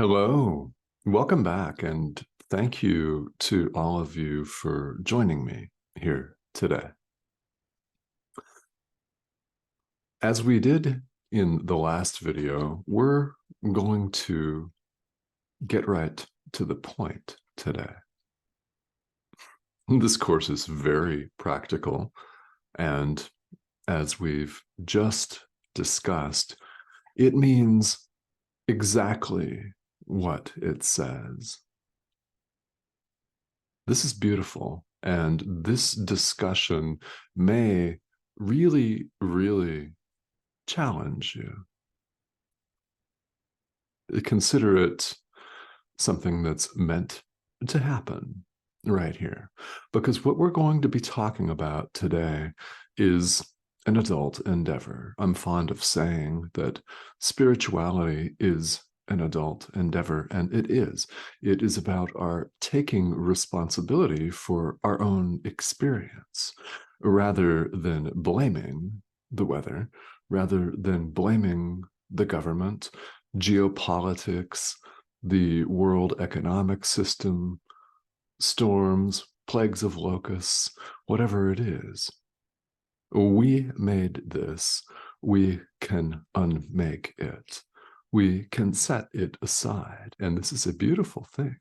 Hello, welcome back, and thank you to all of you for joining me here today. As we did in the last video, we're going to get right to the point today. This course is very practical, and as we've just discussed, it means exactly what it says. This is beautiful, and this discussion may really challenge you. Consider it something that's meant to happen right here, because what we're going to be talking about today is an adult endeavor. I'm fond of saying that spirituality is an adult endeavor, and it is. It is about our taking responsibility for our own experience rather than blaming the weather, rather than blaming the government, geopolitics, the world economic system, storms, plagues of locusts, whatever it is. We made this. We can unmake it. We can set it aside. And this is a beautiful thing.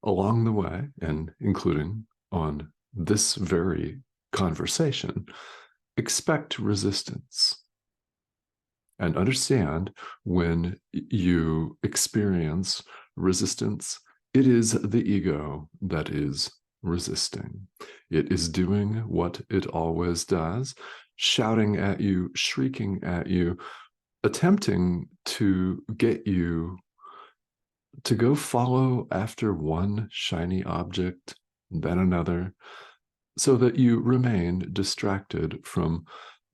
Along the way, and including on this very conversation, expect resistance. And understand when you experience resistance, it is the ego that is resisting. It is doing what it always does, shouting at you, shrieking at you, attempting to get you to go follow after one shiny object, then another, so that you remain distracted from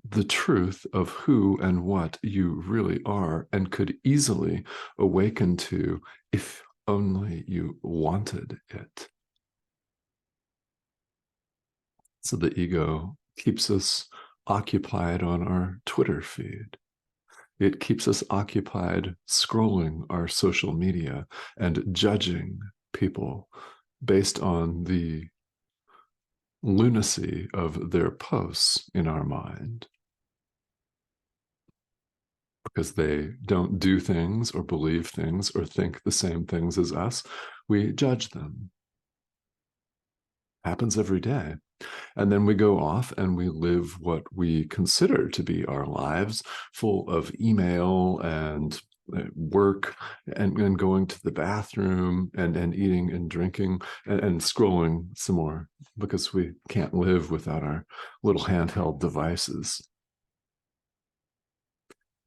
the truth of who and what you really are and could easily awaken to if only you wanted it. So the ego keeps us occupied on our Twitter feed. It keeps us occupied scrolling our social media and judging people based on the lunacy of their posts in our mind. Because they don't do things or believe things or think the same things as us, we judge them. Happens every day. And then we go off and we live what we consider to be our lives, full of email and work and going to the bathroom and eating and drinking and scrolling some more, because we can't live without our little handheld devices.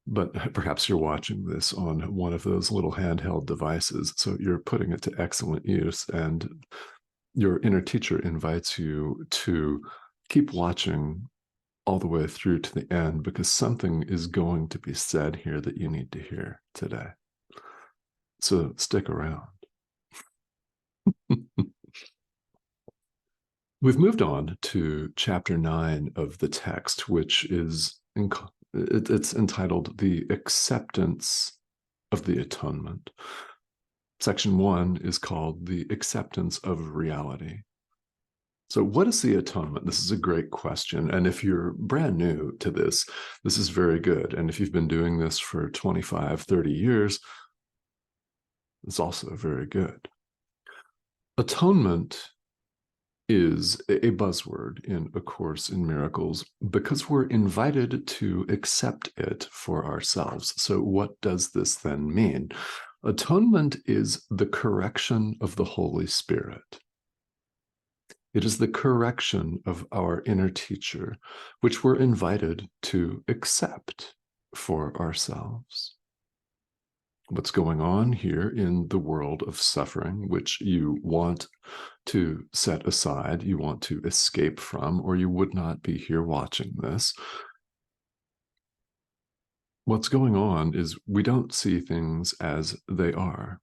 But perhaps you're watching this on one of those little handheld devices, so you're putting it to excellent use, and your inner teacher invites you to keep watching all the way through to the end, because something is going to be said here that you need to hear today. So stick around. We've moved on to chapter 9 of the text, which is it's entitled The Acceptance of the Atonement. Section 1 is called The Acceptance of Reality. So what is the atonement? This is a great question. And if you're brand new to this, this is very good. And if you've been doing this for 25, 30 years, it's also very good. Atonement is a buzzword in A Course in Miracles because we're invited to accept it for ourselves. So what does this then mean? Atonement is the correction of the Holy Spirit. It is the correction of our inner teacher, which we're invited to accept for ourselves. What's going on here in the world of suffering, which you want to set aside, you want to escape from, or you would not be here watching this. What's going on is we don't see things as they are.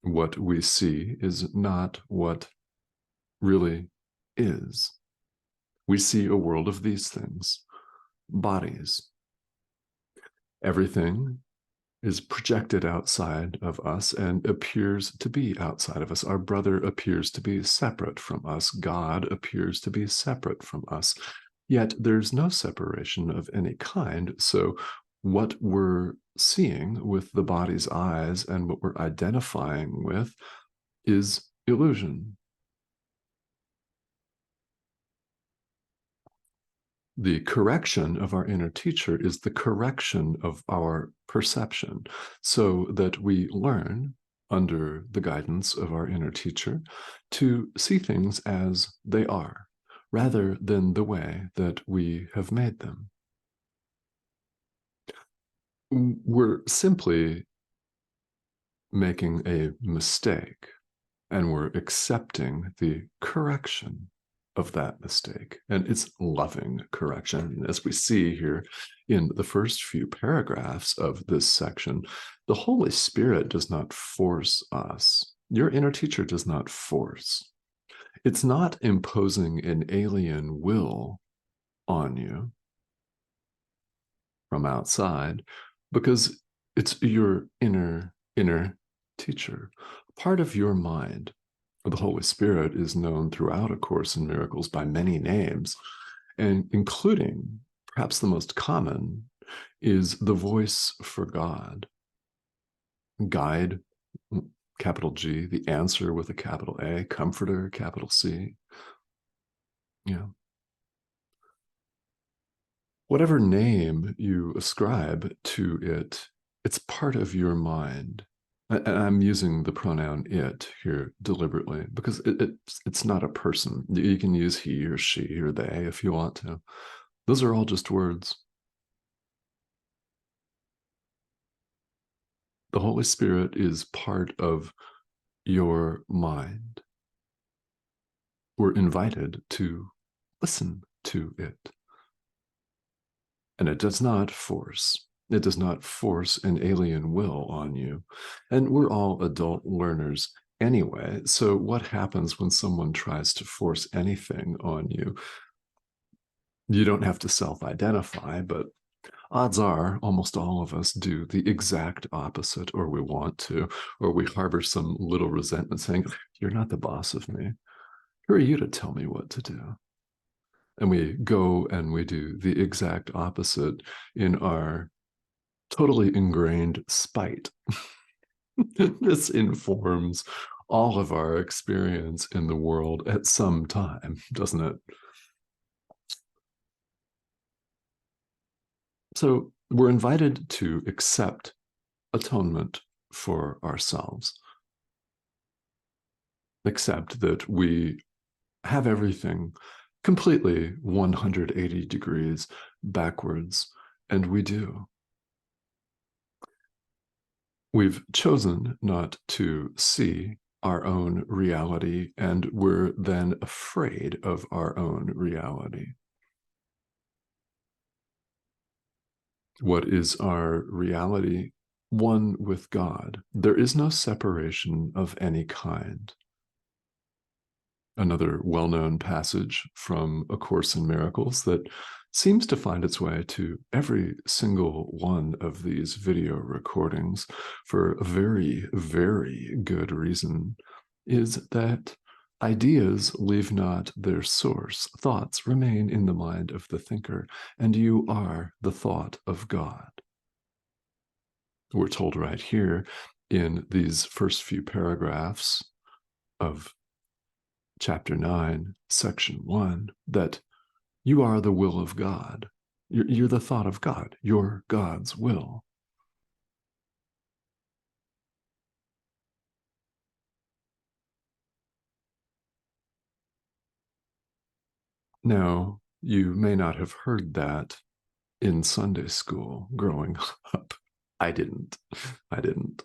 What we see is not what really is. We see a world of these things, bodies. Everything is projected outside of us and appears to be outside of us. Our brother appears to be separate from us. God appears to be separate from us. Yet there's no separation of any kind. So what we're seeing with the body's eyes and what we're identifying with is illusion. The correction of our inner teacher is the correction of our perception, so that we learn, under the guidance of our inner teacher, to see things as they are, rather than the way that we have made them. We're simply making a mistake, and we're accepting the correction of that mistake. And it's loving correction. As we see here in the first few paragraphs of this section, the Holy Spirit does not force us. Your inner teacher does not force. It's not imposing an alien will on you from outside, because it's your inner teacher. Part of your mind, the Holy Spirit, is known throughout A Course in Miracles by many names, and including, perhaps the most common, is the voice for God. Guide, capital G, the answer with a capital A, comforter, capital C. Yeah. Whatever name you ascribe to it, it's part of your mind. And I'm using the pronoun it here deliberately because it's not a person. You can use he or she or they if you want to. Those are all just words. The Holy Spirit is part of your mind. We're invited to listen to it. And it does not force. It does not force an alien will on you. And we're all adult learners anyway. So what happens when someone tries to force anything on you? You don't have to self-identify, but odds are almost all of us do the exact opposite, or we want to, or we harbor some little resentment saying, you're not the boss of me. Who are you to tell me what to do? And we go and we do the exact opposite in our totally ingrained spite. This informs all of our experience in the world at some time, doesn't it? So we're invited to accept atonement for ourselves, accept that we have everything completely 180 degrees backwards, and we do. We've chosen not to see our own reality, and we're then afraid of our own reality. What is our reality? One with God. There is no separation of any kind. Another well-known passage from A Course in Miracles that seems to find its way to every single one of these video recordings for a very, very good reason, is that ideas leave not their source. Thoughts remain in the mind of the thinker, and you are the thought of God. We're told right here in these first few paragraphs of chapter 9, section 1, that you are the will of God. You're the thought of God. You're God's will. Now, you may not have heard that in Sunday school growing up. I didn't. I didn't.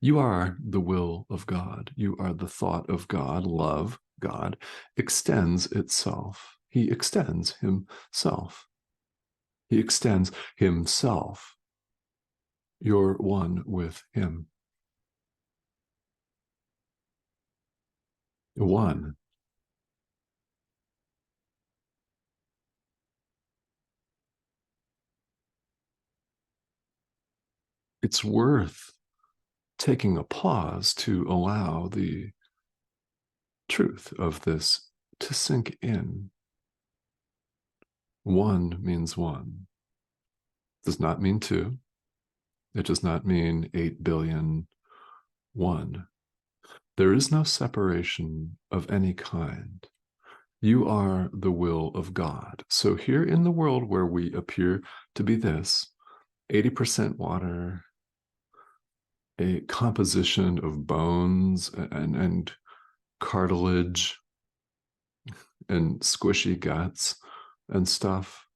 You are the will of God. You are the thought of God. Love, God, extends itself. He extends himself. He extends himself. You're one with him. One. it's worth taking a pause to allow the truth of this to sink in. One means one. Does not mean two. It does not mean 8 billion one. There is no separation of any kind. You are the will of God. So here in the world where we appear to be this, 80% water, a composition of bones and cartilage and squishy guts and stuff,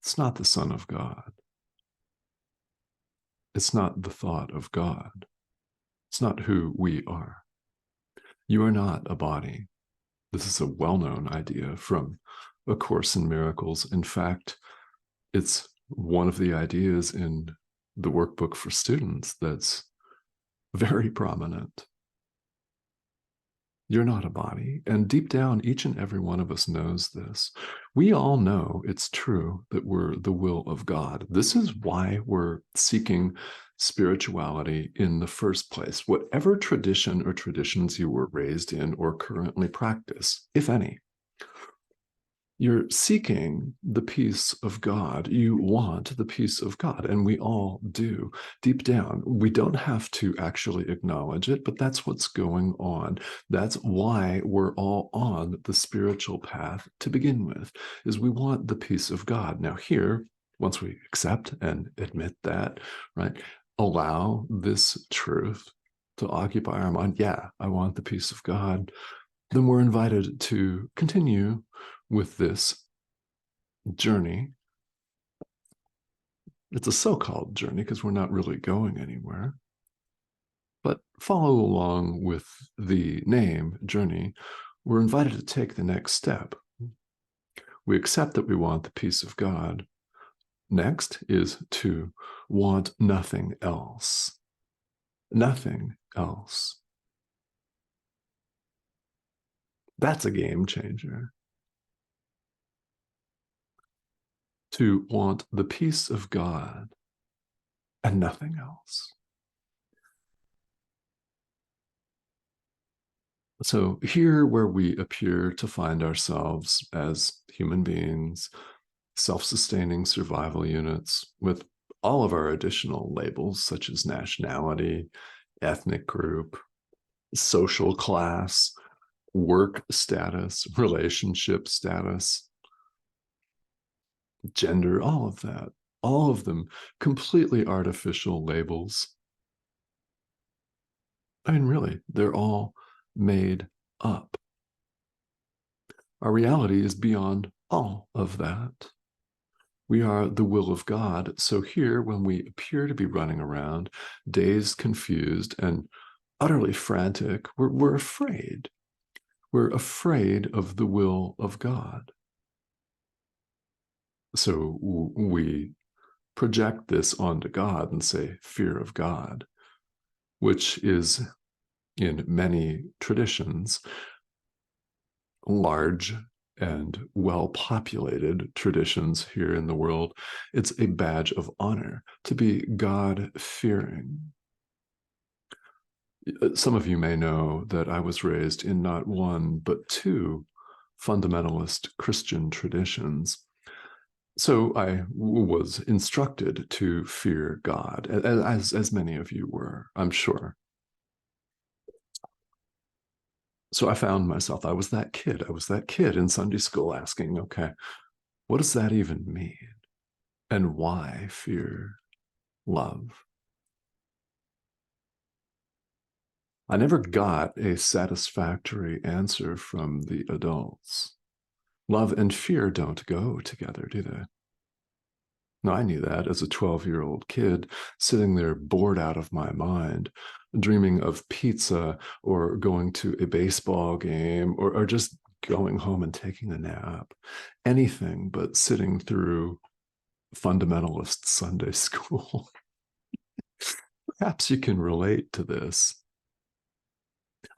it's not the Son of God. It's not the thought of God. It's not who we are. You are not a body. This is a well-known idea from A Course in Miracles. In fact, it's one of the ideas in the workbook for students that's very prominent. You're not a body. And deep down, each and every one of us knows this. We all know it's true that we're the will of God. This is why we're seeking spirituality in the first place. Whatever tradition or traditions you were raised in or currently practice, if any, you're seeking the peace of God. You want the peace of God, and we all do deep down. We don't have to actually acknowledge it, but that's what's going on. That's why we're all on the spiritual path to begin with, is we want the peace of God. Now here, once we accept and admit that, right, allow this truth to occupy our mind. Yeah, I want the peace of God. Then we're invited to continue with this journey. It's a so-called journey because we're not really going anywhere. But follow along with the name journey. We're invited to take the next step. We accept that we want the peace of God. Next is to want nothing else. Nothing else. That's a game changer. To want the peace of God and nothing else. So here where we appear to find ourselves as human beings, self-sustaining survival units with all of our additional labels such as nationality, ethnic group, social class, work status, relationship status, gender, all of that, all of them completely artificial labels. I mean, really, they're all made up. Our reality is beyond all of that. We are the will of God. So here, when we appear to be running around, dazed, confused, and utterly frantic, we're afraid. We're afraid of the will of God. So we project this onto God and say, fear of God, which is in many traditions, large and well-populated traditions here in the world, it's a badge of honor to be God-fearing. Some of you may know that I was raised in not one, but two fundamentalist Christian traditions. So I was instructed to fear God, as many of you were, I'm sure. So I found myself, I was that kid in Sunday school asking, okay, what does that even mean? And why fear love? I never got a satisfactory answer from the adults. Love and fear don't go together, do they? No, I knew that as a 12-year-old kid, sitting there bored out of my mind, dreaming of pizza or going to a baseball game or just going home and taking a nap. Anything but sitting through fundamentalist Sunday school. Perhaps you can relate to this.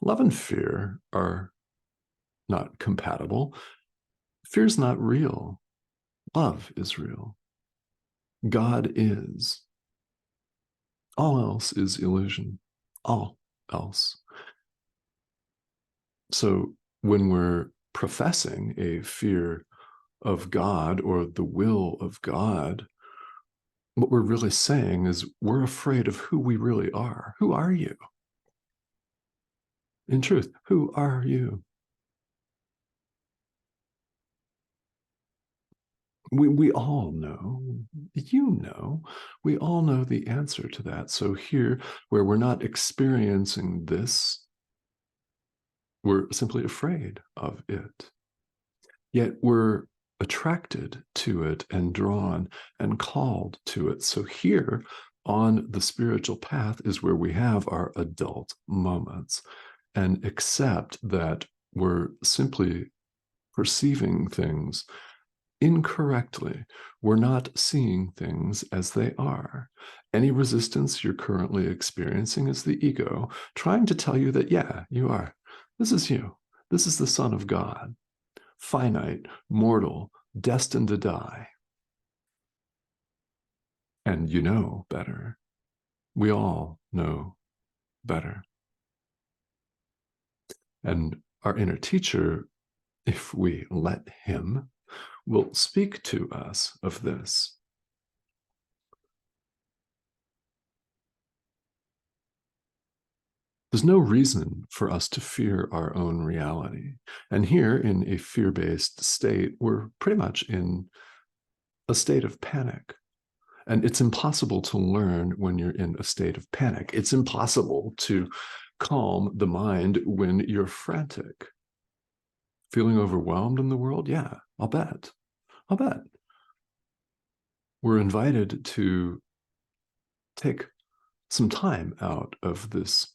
Love and fear are not compatible. Fear's not real. Love is real. God is. All else is illusion. All else. So when we're professing a fear of God or the will of God, what we're really saying is we're afraid of who we really are. Who are you? In truth, who are you? We all know, we all know the answer to that. So here, where we're not experiencing this, we're simply afraid of it. Yet we're attracted to it and drawn and called to it. So here on the spiritual path is where we have our adult moments and accept that we're simply perceiving things incorrectly. We're not seeing things as they are. Any resistance you're currently experiencing is the ego trying to tell you that, yeah, you are. This is you. This is the Son of God, finite, mortal, destined to die. And you know better. We all know better. And our inner teacher, if we let him, will speak to us of this. There's no reason for us to fear our own reality. And here, in a fear based state, we're pretty much in a state of panic. And it's impossible to learn when you're in a state of panic. It's impossible to calm the mind when you're frantic. Feeling overwhelmed in the world? Yeah, I'll bet. I'll bet. We're invited to take some time out of this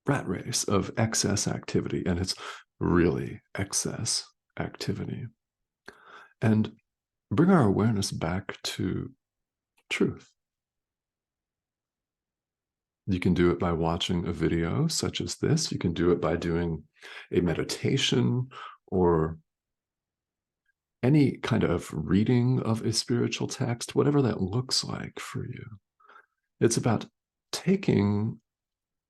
rat race of excess activity, and it's really excess activity, and bring our awareness back to truth. You can do it by watching a video such as this. You can do it by doing a meditation or any kind of reading of a spiritual text, whatever that looks like for you. It's about taking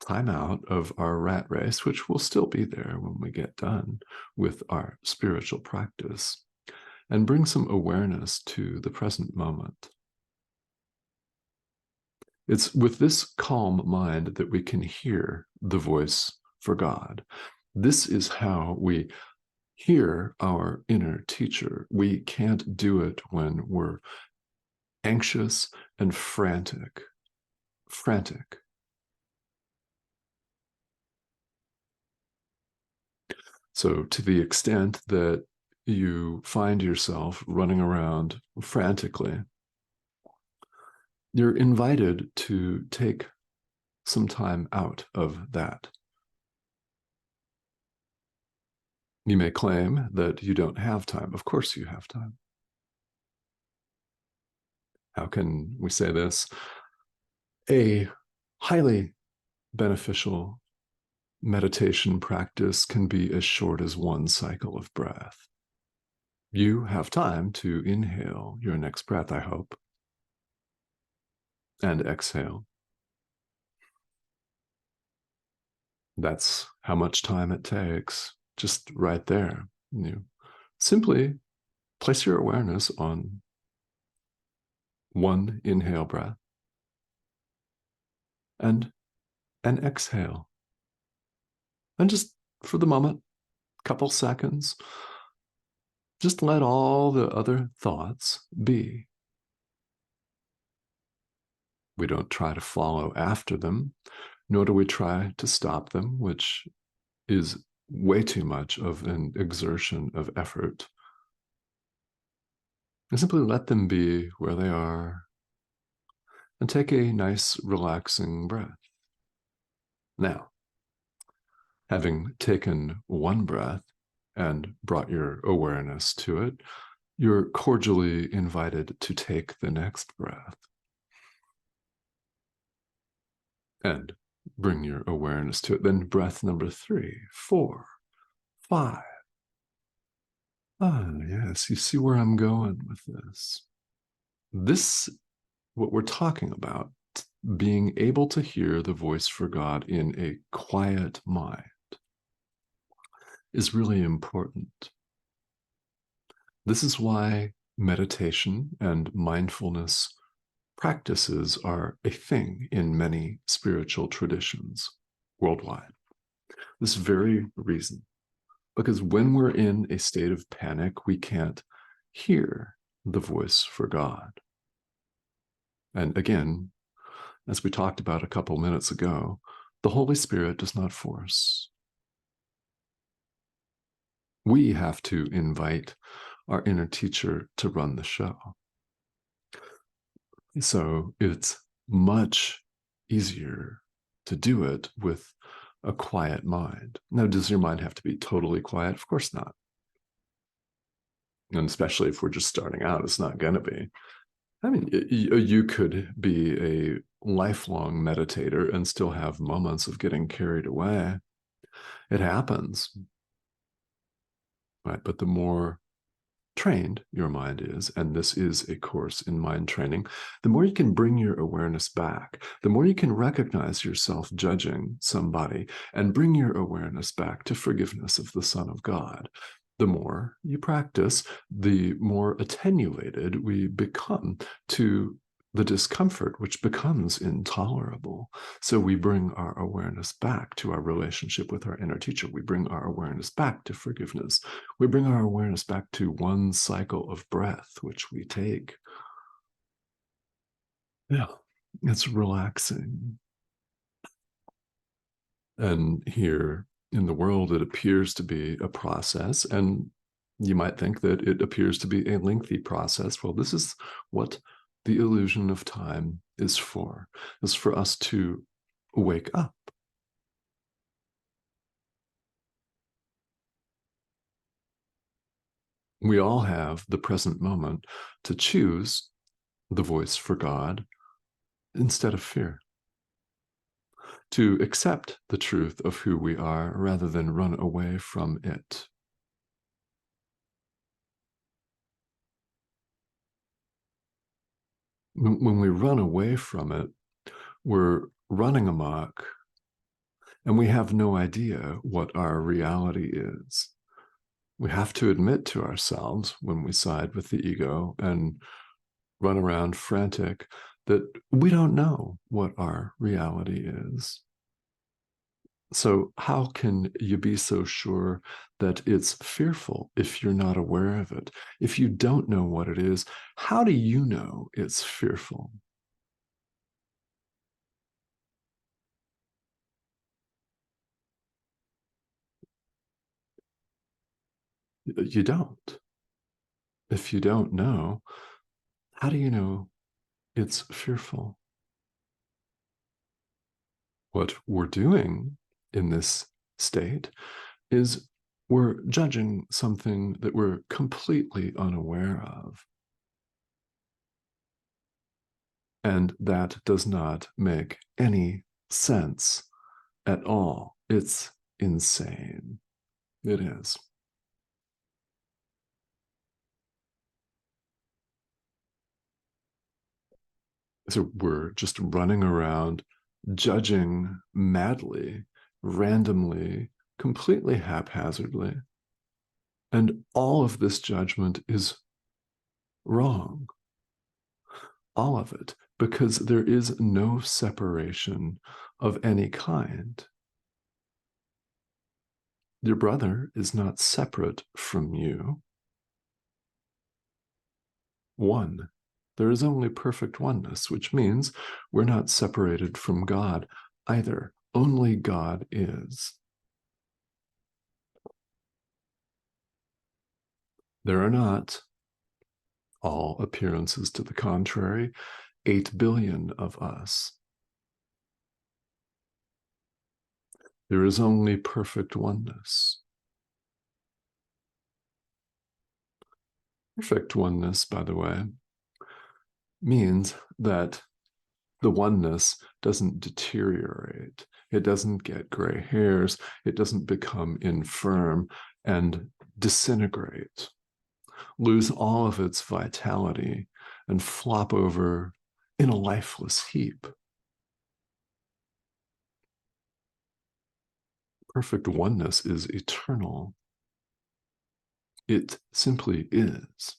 time out of our rat race, which will still be there when we get done with our spiritual practice, and bring some awareness to the present moment. It's with this calm mind that we can hear the voice for God. This is how we hear our inner teacher. We can't do it when we're anxious and frantic. Frantic. So, to the extent that you find yourself running around frantically, you're invited to take some time out of that. You may claim that you don't have time. Of course, you have time. How can we say this? A highly beneficial meditation practice can be as short as one cycle of breath. You have time to inhale your next breath, I hope, and exhale. That's how much time it takes, just right there. You simply place your awareness on one inhale breath and an exhale. And just for the moment, couple seconds, just let all the other thoughts be. We don't try to follow after them, nor do we try to stop them, which is way too much of an exertion of effort. And simply let them be where they are and take a nice, relaxing breath. Now, having taken one breath and brought your awareness to it, you're cordially invited to take the next breath and bring your awareness to it. Then breath number 3, 4, 5. Ah, yes, you see where I'm going with this. This, what we're talking about, being able to hear the voice for God in a quiet mind is really important. This is why meditation and mindfulness practices are a thing in many spiritual traditions worldwide. This very reason. Because when we're in a state of panic, we can't hear the voice for God. And again, as we talked about a couple minutes ago, the Holy Spirit does not force. We have to invite our inner teacher to run the show. So it's much easier to do it with a quiet mind. Now, does your mind have to be totally quiet? Of course not. And especially if we're just starting out, it's not going to be. I mean, you could be a lifelong meditator and still have moments of getting carried away. It happens, right? But the more trained your mind is, and this is a course in mind training, the more you can bring your awareness back, the more you can recognize yourself judging somebody and bring your awareness back to forgiveness of the Son of God. The more you practice, the more attenuated we become to the discomfort, which becomes intolerable. So we bring our awareness back to our relationship with our inner teacher. We bring our awareness back to forgiveness. We bring our awareness back to one cycle of breath, which we take. Yeah, it's relaxing. And here in the world, it appears to be a process. And you might think that it appears to be a lengthy process. Well, this is what the illusion of time is for us to wake up. We all have the present moment to choose the voice for God instead of fear, to accept the truth of who we are rather than run away from it. When we run away from it, we're running amok and we have no idea what our reality is. We have to admit to ourselves when we side with the ego and run around frantic that we don't know what our reality is. So how can you be so sure that it's fearful if you're not aware of it? If you don't know what it is, how do you know it's fearful? You don't. If you don't know, how do you know it's fearful? What we're doing in this state is we're judging something that we're completely unaware of. And that does not make any sense at all. It's insane. It is. So we're just running around judging madly, randomly, completely haphazardly. And all of this judgment is wrong. All of it, because there is no separation of any kind. Your brother is not separate from you. One. There is only perfect oneness, which means we're not separated from God either. Only God is. There are not, all appearances to the contrary, 8 billion of us. There is only perfect oneness. Perfect oneness, by the way, means that the oneness doesn't deteriorate. It doesn't get gray hairs. It doesn't become infirm and disintegrate, lose all of its vitality, and flop over in a lifeless heap. perfect oneness is eternal. It simply is.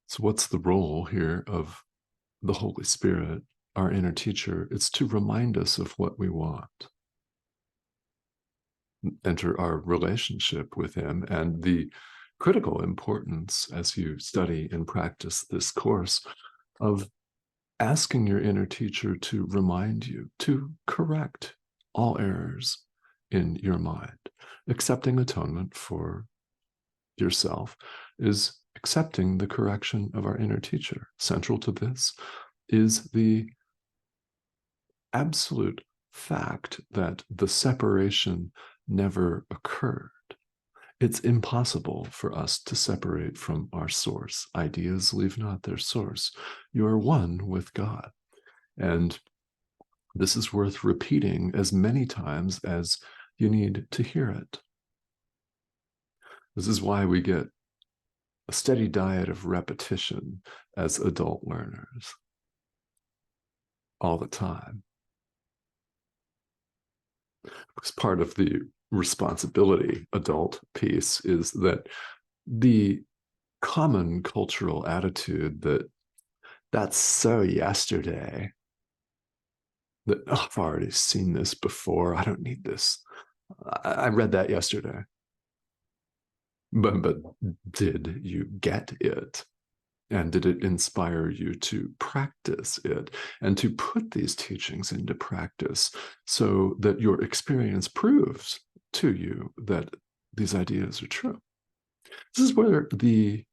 So what's the role here of the Holy Spirit, our inner teacher? It's to remind us of what we want, enter our relationship with him, and the critical importance as you study and practice this course of asking your inner teacher to remind you, to correct all errors in your mind. Accepting atonement for yourself is accepting the correction of our inner teacher. Central to this is the absolute fact that the separation never occurred. It's impossible for us to separate from our source. Ideas leave not their source. You are one with God. And this is worth repeating as many times as you need to hear it. This is why we get a steady diet of repetition as adult learners all the time. Because part of the responsibility adult piece is that the common cultural attitude that that's so yesterday, that oh, I've already seen this before, I don't need this. I read that yesterday. But did you get it? And did it inspire you to practice it and to put these teachings into practice so that your experience proves to you that these ideas are true? This is where the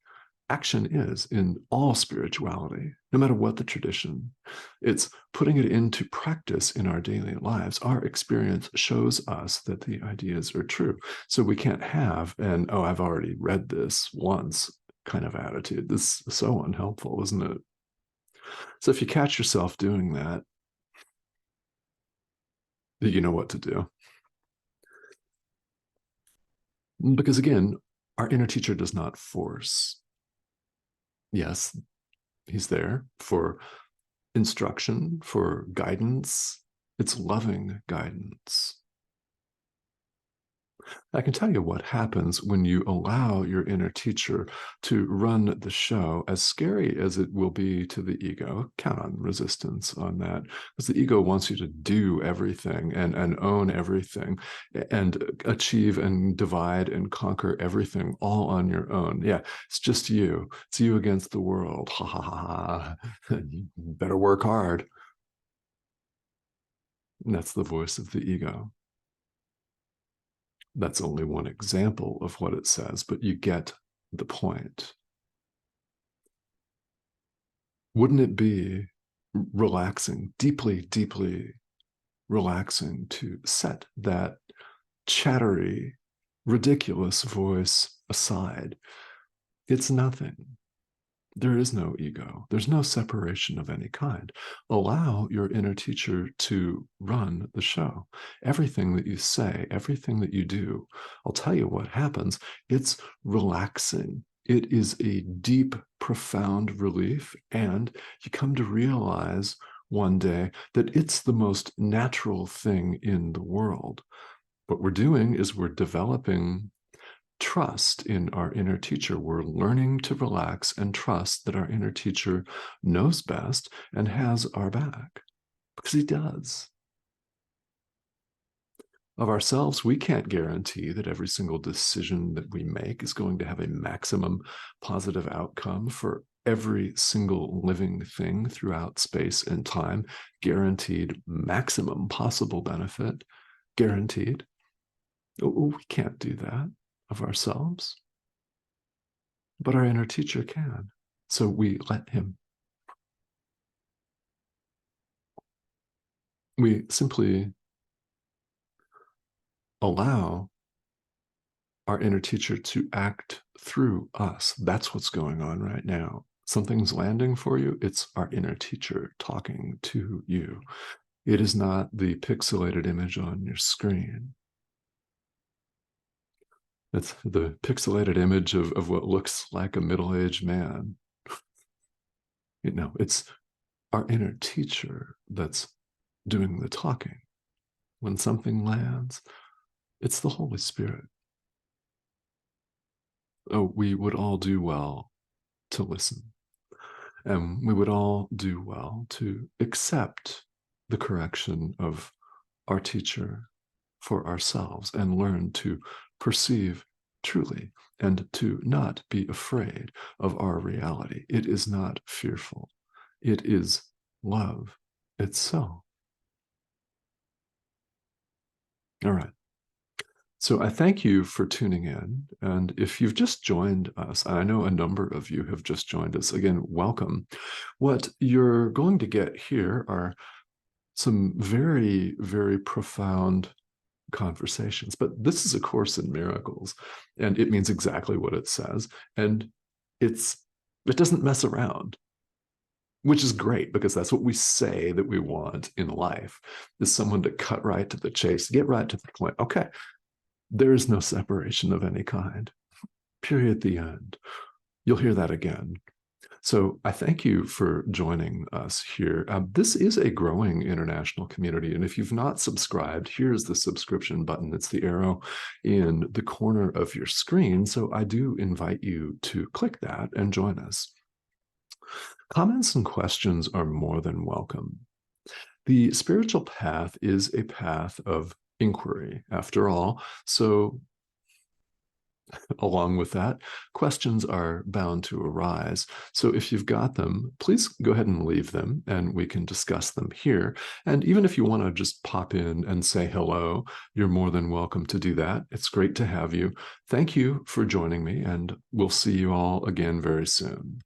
action is in all spirituality, no matter what the tradition. It's putting it into practice in our daily lives. Our experience shows us that the ideas are true. So we can't have an, oh, I've already read this once kind of attitude. This is so unhelpful, isn't it? So if you catch yourself doing that, you know what to do. Because again, our inner teacher does not force. Yes, he's there for instruction, for guidance. It's loving guidance. I can tell you what happens when you allow your inner teacher to run the show, as scary as it will be to the ego. Count on resistance on that, because the ego wants you to do everything and own everything and achieve and divide and conquer everything all on your own. Yeah, it's just you. It's you against the world. Ha ha ha ha. You better work hard. And that's the voice of the ego. That's only one example of what it says, but you get the point. Wouldn't it be relaxing, deeply, deeply relaxing to set that chattery, ridiculous voice aside? It's nothing. There is no ego. There's no separation of any kind. Allow your inner teacher to run the show. Everything that you say, everything that you do, I'll tell you what happens. It's relaxing. It is a deep, profound relief. And you come to realize one day that it's the most natural thing in the world. What we're doing is we're developing trust in our inner teacher. We're learning to relax and trust that our inner teacher knows best and has our back, because he does. Of ourselves, we can't guarantee that every single decision that we make is going to have a maximum positive outcome for every single living thing throughout space and time. Guaranteed maximum possible benefit, guaranteed. We can't do that of ourselves, but our inner teacher can. So we let him. We simply allow our inner teacher to act through us. That's what's going on right now. Something's landing for you. It's our inner teacher talking to you. It is not the pixelated image on your screen. It's the pixelated image of what looks like a middle-aged man. It's our inner teacher that's doing the talking. When something lands, it's the Holy Spirit. Oh, we would all do well to listen. And we would all do well to accept the correction of our teacher for ourselves and learn to perceive truly and to not be afraid of our reality. It is not fearful. It is love itself. All right. So I thank you for tuning in. And if you've just joined us, I know a number of you have just joined us. Again, welcome. What you're going to get here are some very, very profound conversations. But this is A Course in Miracles, and it means exactly what it says. And it doesn't mess around, which is great because that's what we say that we want in life, is someone to cut right to the chase, get right to the point. Okay, there is no separation of any kind. Period. The end. You'll hear that again. So I thank you for joining us here. This is a growing international community. And if you've not subscribed, here's the subscription button. It's the arrow in the corner of your screen. So I do invite you to click that and join us. Comments and questions are more than welcome. The spiritual path is a path of inquiry, after all. So along with that, questions are bound to arise. So if you've got them, please go ahead and leave them and we can discuss them here. And even if you want to just pop in and say hello, you're more than welcome to do that. It's great to have you. Thank you for joining me, and we'll see you all again very soon.